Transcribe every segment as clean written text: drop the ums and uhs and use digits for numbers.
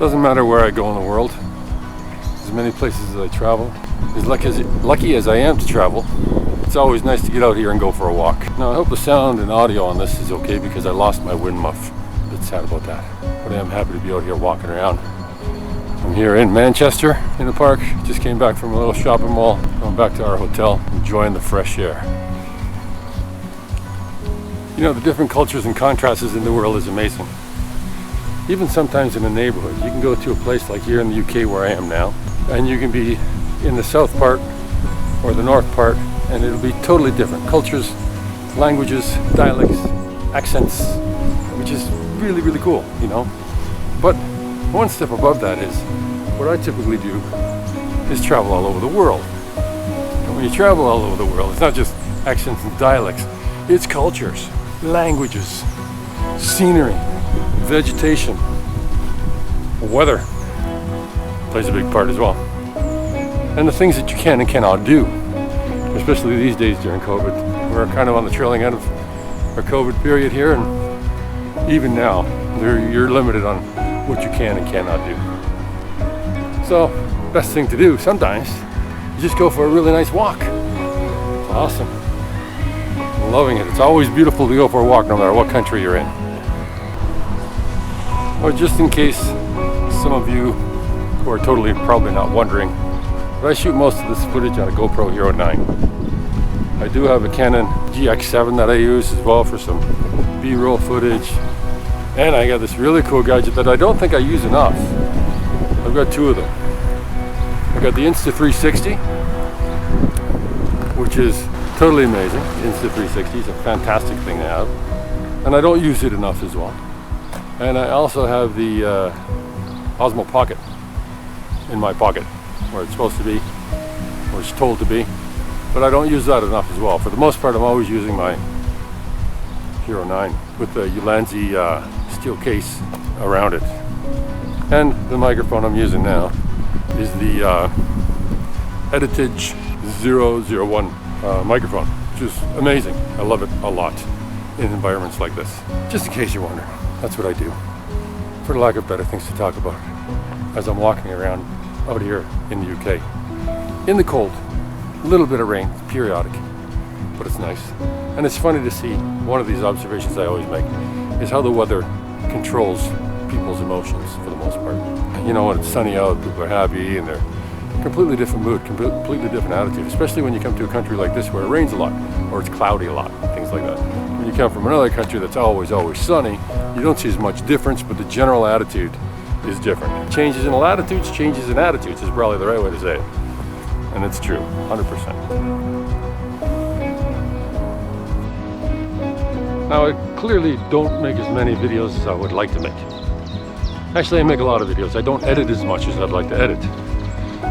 Doesn't matter where I go in the world, as many places as I travel, as lucky as I am to travel, it's always nice to get out here and go for a walk. Now I hope the sound and audio on this is okay because I lost my wind muff. A bit sad about that. But I am happy to be out here walking around. I'm here in Manchester in the park. Just came back from a little shopping mall. Going back to our hotel, enjoying the fresh air. You know, the different cultures and contrasts in the world is amazing. Even sometimes in a neighborhood, you can go to a place like here in the UK where I am now, and you can be in the south part or the north part, and it'll be totally different. Cultures, languages, dialects, accents, which is really, really cool, you know. But one step above that is, what I typically do is travel all over the world. And when you travel all over the world, it's not just accents and dialects, it's cultures, languages, scenery, vegetation, weather plays a big part as well. And the things that you can and cannot do, especially these days during COVID. We're kind of on the trailing end of our COVID period here, and even now, you're limited on what you can and cannot do. So, best thing to do sometimes is just go for a really nice walk. It's awesome. I'm loving it. It's always beautiful to go for a walk no matter what country you're in. Or just in case some of you who are totally probably not wondering, but I shoot most of this footage on a GoPro Hero9. I do have a Canon GX7 that I use as well for some B-roll footage. And I got this really cool gadget that I don't think I use enough. I've got two of them. I got the Insta360, which is totally amazing. The Insta360 is a fantastic thing to have. And I don't use it enough as well. And I also have the Osmo Pocket in my pocket, where it's supposed to be, or it's told to be. But I don't use that enough as well. For the most part, I'm always using my Hero9 with the Ulanzi steel case around it. And the microphone I'm using now is the ETM-001 microphone, which is amazing. I love it a lot in environments like this. Just in case you're wondering, that's what I do, for the lack of better things to talk about, as I'm walking around out here in the UK. In the cold, a little bit of rain, periodic, but it's nice. And it's funny to see, one of these observations I always make, is how the weather controls people's emotions for the most part. You know, when it's sunny out, people are happy and they're completely different mood, completely different attitude, especially when you come to a country like this where it rains a lot, or it's cloudy a lot, things like that. When you come from another country that's always sunny, you don't see as much difference, but the general attitude is different. Changes in latitudes, changes in attitudes is probably the right way to say it. And it's true, 100%. Now, I clearly don't make as many videos as I would like to make. Actually, I make a lot of videos. I don't edit as much as I'd like to edit.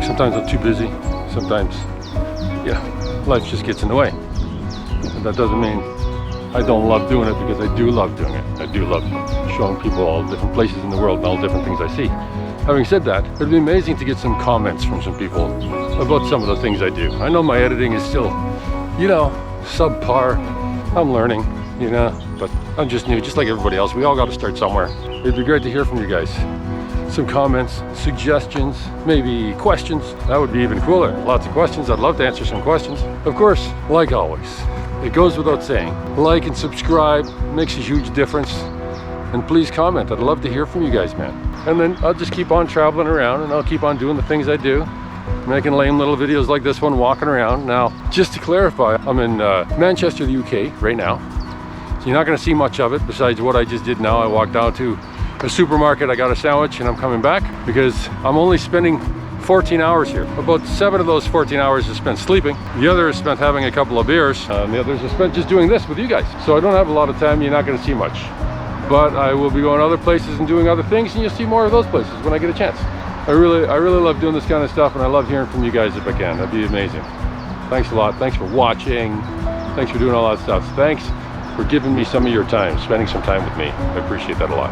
Sometimes I'm too busy. Sometimes, yeah, life just gets in the way. And that doesn't mean I don't love doing it, because I do love doing it. I do love showing people all different places in the world and all different things I see. Having said that, it'd be amazing to get some comments from some people about some of the things I do. I know my editing is still, you know, subpar. I'm learning, you know, but I'm just new, just like everybody else. We all got to start somewhere. It'd be great to hear from you guys. Some comments, suggestions, maybe questions. That would be even cooler. Lots of questions. I'd love to answer some questions. Of course, like always, it goes without saying, like and subscribe makes a huge difference. And please comment. I'd love to hear from you guys, man. And then I'll just keep on traveling around, and I'll keep on doing the things I do, making lame little videos like this one, walking around. Now, just to clarify, I'm in Manchester, the UK right now. So you're not going to see much of it besides what I just did now. I walked down to a supermarket, I got a sandwich, and I'm coming back because I'm only spending 14 hours here. About 7 of those 14 hours is spent sleeping. The other is spent having a couple of beers. And the others are spent just doing this with you guys. So I don't have a lot of time. You're not going to see much. But I will be going other places and doing other things, and you'll see more of those places when I get a chance. I really love doing this kind of stuff, and I love hearing from you guys if I can. That'd be amazing. Thanks a lot. Thanks for watching. Thanks for doing all that stuff. Thanks for giving me some of your time, spending some time with me. I appreciate that a lot.